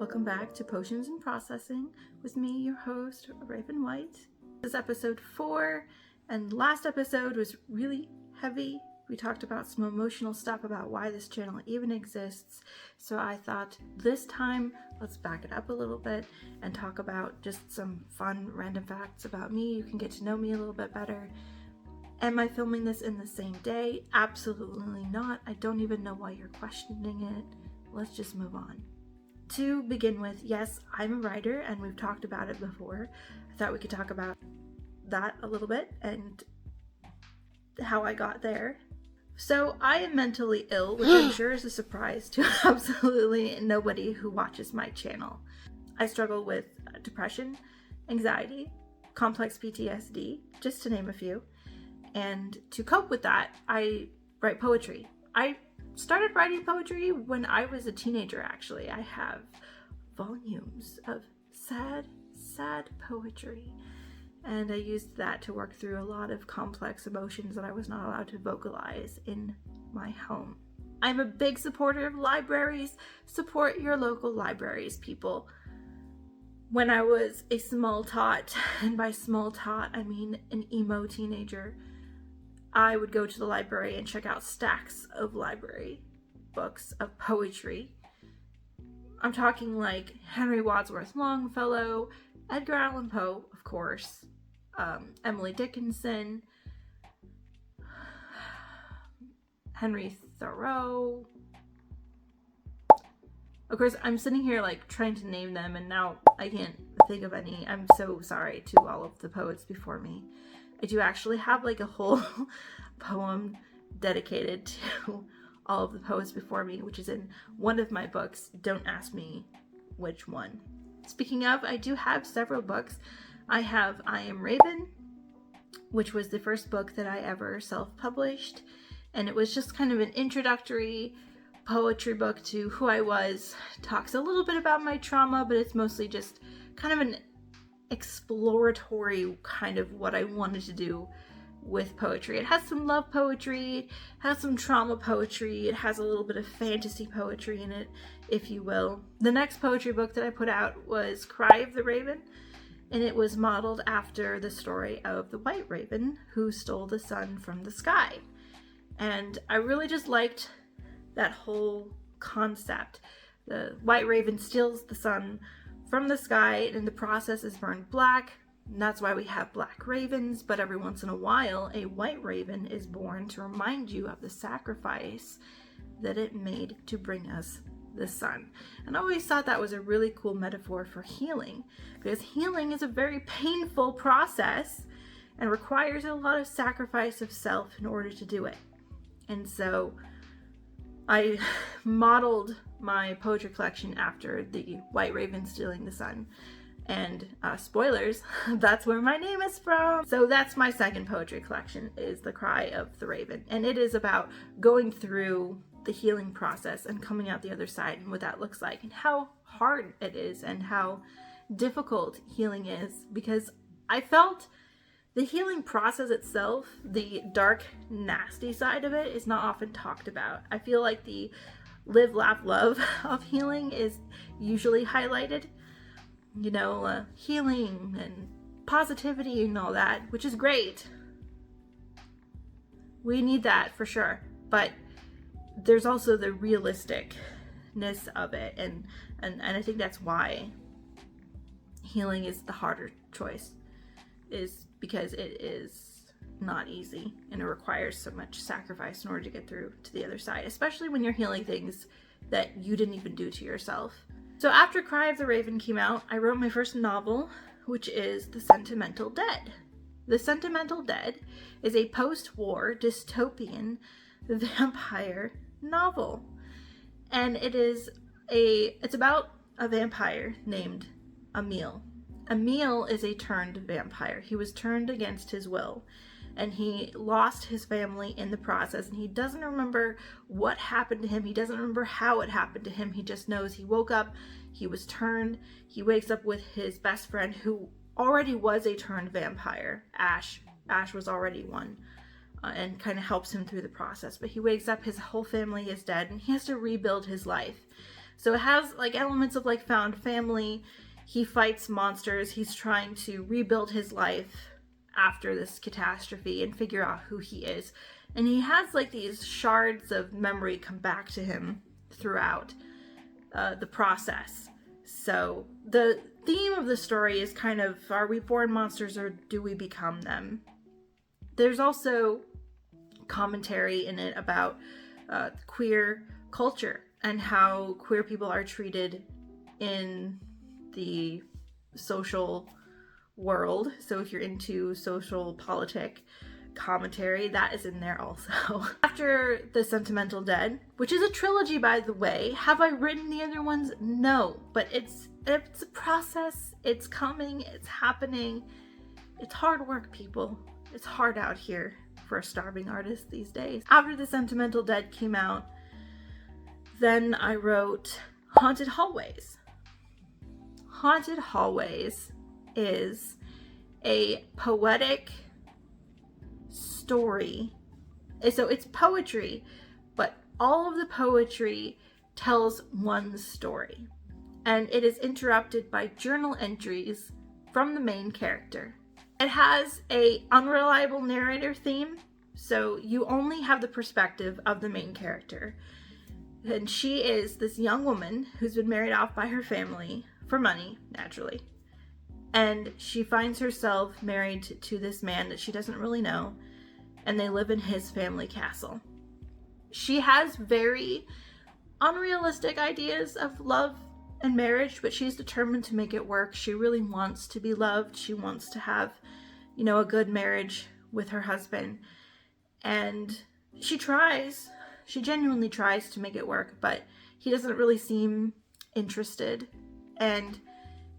Welcome back to Potions and Processing with me, your host, Raven White. This is episode 4, and last episode was really heavy. We talked about some emotional stuff about why this channel even exists. So I thought this time, let's back it up a little bit and talk about just some fun random facts about me. You can get to know me a little bit better. Am I filming this in the same day? Absolutely not. I don't even know why you're questioning it. Let's just move on. To begin with, yes, I'm a writer and we've talked about it before. I thought we could talk about that a little bit and how I got there. So I am mentally ill, which I'm sure is a surprise to absolutely nobody who watches my channel. I struggle with depression, anxiety, complex PTSD, just to name a few. And to cope with that, I write poetry. I started writing poetry when I was a teenager, actually. I have volumes of sad poetry. And I used that to work through a lot of complex emotions that I was not allowed to vocalize in my home. I'm a big supporter of libraries. Support your local libraries, people. When I was a small tot, and by small tot, I mean an emo teenager, I would go to the library and check out stacks of library books of poetry. I'm talking like Henry Wadsworth Longfellow, Edgar Allan Poe, of course, Emily Dickinson, Henry Thoreau. Of course, I'm sitting here like trying to name them and now I can't think of any. I'm so sorry to all of the poets before me. I do actually have like a whole poem dedicated to all of the poets before me, which is in one of my books. Don't ask me which one. Speaking of, I do have several books. I have I Am Raven, which was the first book that I ever self-published. And it was just kind of an introductory poetry book to who I was. Talks a little bit about my trauma, but it's mostly just kind of an exploratory kind of what I wanted to do with poetry. It has some love poetry, it has some trauma poetry, it has a little bit of fantasy poetry in it, if you will. The next poetry book that I put out was Cry of the Raven, and it was modeled after the story of the white raven who stole the sun from the sky. And I really just liked that whole concept. The white raven steals the sun from the sky, and in the process is burned black. And that's why we have black ravens, but every once in a while, a white raven is born to remind you of the sacrifice that it made to bring us the sun. And I always thought that was a really cool metaphor for healing, because healing is a very painful process and requires a lot of sacrifice of self in order to do it. And so I modeled my poetry collection after the white raven stealing the sun. And spoilers, that's where my name is from. So that's my second poetry collection, is The Cry of the Raven. And it is about going through the healing process and coming out the other side and what that looks like and how hard it is and how difficult healing is. Because I felt the healing process itself, the dark, nasty side of it, is not often talked about. I feel like the live, laugh, love of healing is usually highlighted. You know, healing and positivity and all that, which is great. We need that for sure. But there's also the realisticness of it. And I think that's why healing is the harder choice, is because it is not easy and it requires so much sacrifice in order to get through to the other side, especially when you're healing things that you didn't even do to yourself. So after Cry of the Raven came out, I wrote my first novel, which is The Sentimental Dead. The Sentimental Dead is a post-war dystopian vampire novel. And it's about a vampire named Emil. Emil is a turned vampire. He was turned against his will, and he lost his family in the process, and he doesn't remember what happened to him. He doesn't remember how it happened to him. He just knows he woke up, he was turned, he wakes up with his best friend who already was a turned vampire. Ash was already one, and kind of helps him through the process. But he wakes up, his whole family is dead, and he has to rebuild his life. So it has like elements of like found family. He fights monsters. He's trying to rebuild his life after this catastrophe and figure out who he is. And he has like these shards of memory come back to him throughout the process. So the theme of the story is kind of, are we born monsters or do we become them? There's also commentary in it about queer culture and how queer people are treated in the social world. So if you're into social politic commentary, that is in there also. After The Sentimental Dead, which is a trilogy by the way, have I written the other ones? No, but it's a process. It's coming, it's happening. It's hard work, people. It's hard out here for a starving artist these days. After The Sentimental Dead came out, then I wrote Haunted Hallways. Haunted Hallways is a poetic story. So it's poetry, but all of the poetry tells one story. And it is interrupted by journal entries from the main character. It has a unreliable narrator theme, so you only have the perspective of the main character. And she is this young woman who's been married off by her family for money, naturally. And she finds herself married to this man that she doesn't really know, and they live in his family castle. She has very unrealistic ideas of love and marriage, but she's determined to make it work. She really wants to be loved. She wants to have, a good marriage with her husband. And she tries. She genuinely tries to make it work, but he doesn't really seem interested. And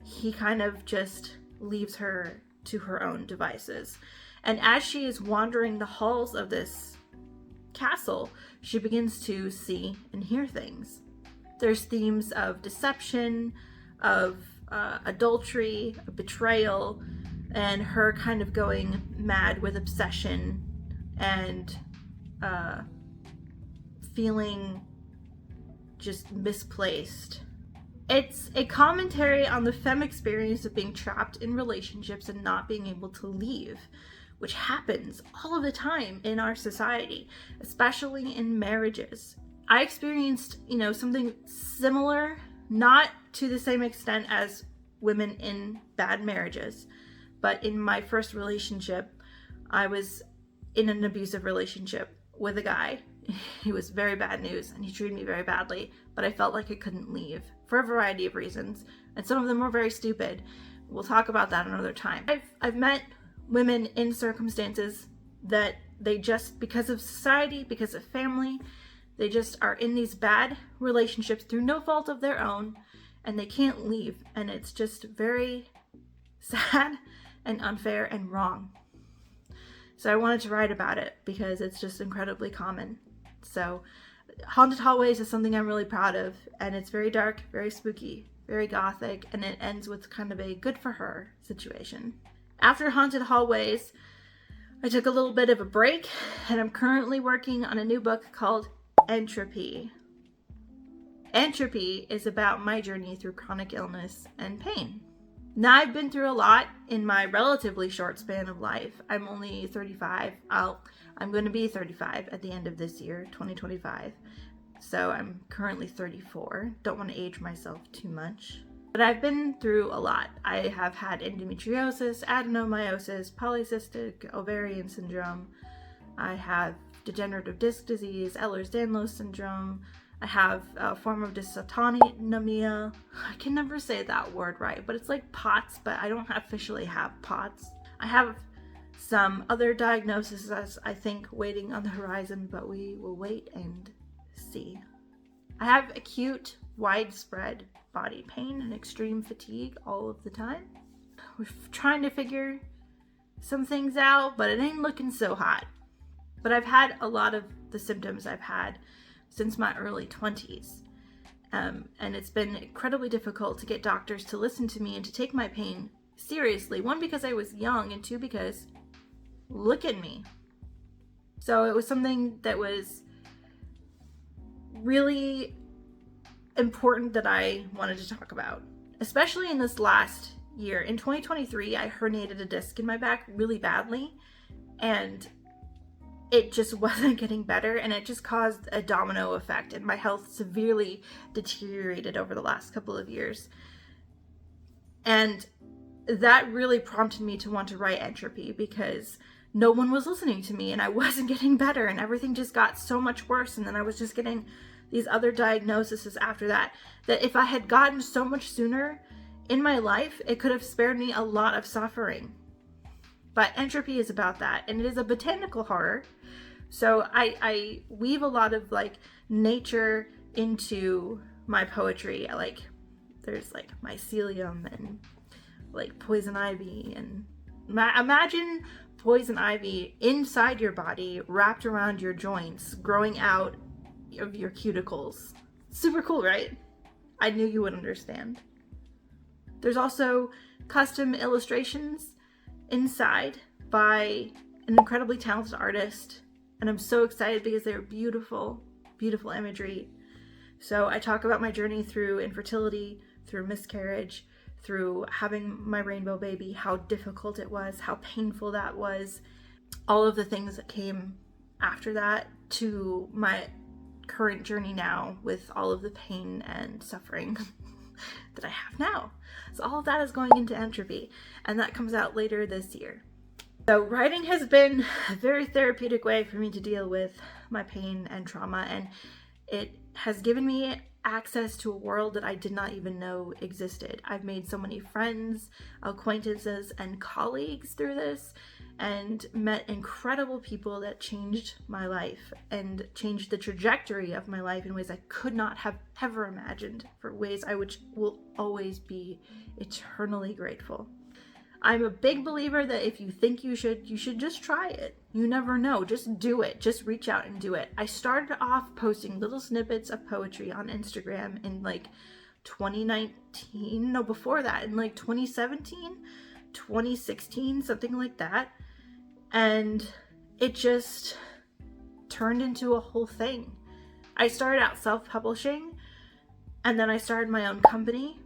he kind of just leaves her to her own devices. And as she is wandering the halls of this castle, she begins to see and hear things. There's themes of deception, of adultery, of betrayal, and her kind of going mad with obsession and feeling just misplaced. It's a commentary on the femme experience of being trapped in relationships and not being able to leave, which happens all of the time in our society, especially in marriages. I experienced, something similar, not to the same extent as women in bad marriages, but in my first relationship, I was in an abusive relationship with a guy. He was very bad news and he treated me very badly, but I felt like I couldn't leave for a variety of reasons, and some of them were very stupid. We'll talk about that another time. I've met women in circumstances that they just, because of society, because of family, they just are in these bad relationships through no fault of their own, and they can't leave, and it's just very sad and unfair and wrong. So I wanted to write about it because it's just incredibly common. So Haunted Hallways is something I'm really proud of, and it's very dark, very spooky, very gothic, and it ends with kind of a good for her situation. After Haunted Hallways, I took a little bit of a break, and I'm currently working on a new book called Entropy. Entropy is about my journey through chronic illness and pain. Now, I've been through a lot in my relatively short span of life. I'm only 35. I'm going to be 35 at the end of this year, 2025. So I'm currently 34. Don't want to age myself too much. But I've been through a lot. I have had endometriosis, adenomyosis, polycystic ovarian syndrome. I have degenerative disc disease, Ehlers-Danlos syndrome. I have a form of dysautonomia. I can never say that word right, but it's like POTS, but I don't officially have POTS. I have some other diagnoses, I think, waiting on the horizon, but we will wait and see. I have acute, widespread body pain and extreme fatigue all of the time. We're trying to figure some things out, but it ain't looking so hot. But I've had a lot of the symptoms I've had since my early 20s. And it's been incredibly difficult to get doctors to listen to me and to take my pain seriously. One, because I was young, and two, because look at me. So it was something that was really important that I wanted to talk about, especially in this last year. In 2023, I herniated a disc in my back really badly, and it just wasn't getting better, and it just caused a domino effect, and my health severely deteriorated over the last couple of years. And that really prompted me to want to write Entropy, because no one was listening to me and I wasn't getting better, and everything just got so much worse. And then I was just getting these other diagnoses after that if I had gotten so much sooner in my life, it could have spared me a lot of suffering. But Entropy is about that, and it is a botanical horror. So I weave a lot of like nature into my poetry. There's like mycelium and like poison ivy, and imagine poison ivy inside your body, wrapped around your joints, growing out of your cuticles. Super cool, right? I knew you would understand. There's also custom illustrations inside by an incredibly talented artist, and I'm so excited because they're beautiful, beautiful imagery. So I talk about my journey through infertility, through miscarriage, through having my rainbow baby, how difficult it was, how painful that was, all of the things that came after that, to my current journey now with all of the pain and suffering that I have now. So all of that is going into Entropy, and that comes out later this year. So writing has been a very therapeutic way for me to deal with my pain and trauma, and it has given me access to a world that I did not even know existed. I've made so many friends, acquaintances, and colleagues through this, and met incredible people that changed my life and changed the trajectory of my life in ways I could not have ever imagined, for ways I will always be eternally grateful. I'm a big believer that if you think you should just try it. You never know. Just do it. Just reach out and do it. I started off posting little snippets of poetry on Instagram in like 2019. No, before that, in like 2017, 2016, something like that. And it just turned into a whole thing. I started out self-publishing, and then I started my own company,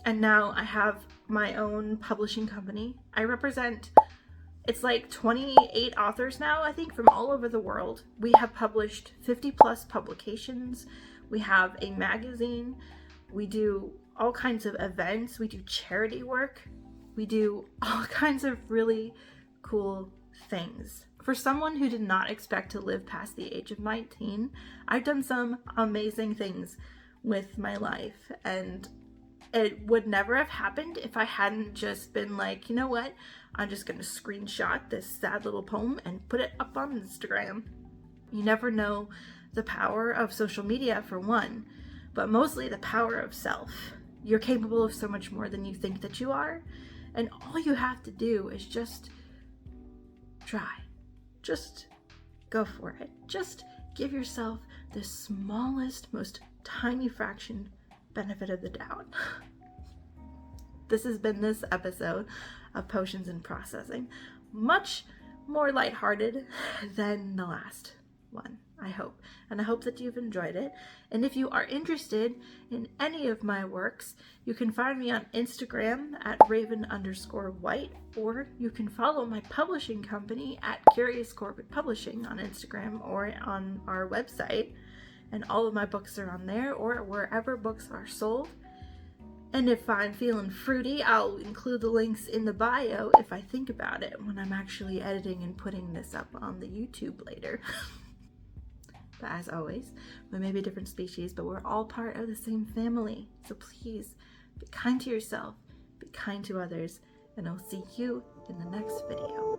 and now I have my own publishing company. I represent, it's like 28 authors now, I think, from all over the world. We have published 50 plus publications. We have a magazine. We do all kinds of events. We do charity work. We do all kinds of really cool things. For someone who did not expect to live past the age of 19, I've done some amazing things with my life, and it would never have happened if I hadn't just been like, you know what, I'm just going to screenshot this sad little poem and put it up on Instagram. You never know the power of social media, for one, but mostly the power of self. You're capable of so much more than you think that you are, and all you have to do is just try. Just go for it. Just give yourself the smallest, most tiny fraction benefit of the doubt. This has been this episode of Potions and Processing. Much more lighthearted than the last one, I hope. And I hope that you've enjoyed it. And if you are interested in any of my works, you can find me on Instagram at raven_white, or you can follow my publishing company at Curious Corbett Publishing on Instagram or on our website. And all of my books are on there, or wherever books are sold. And if I'm feeling fruity, I'll include the links in the bio if I think about it when I'm actually editing and putting this up on the YouTube later. But as always, we may be different species, but we're all part of the same family. So please, be kind to yourself, be kind to others, and I'll see you in the next video.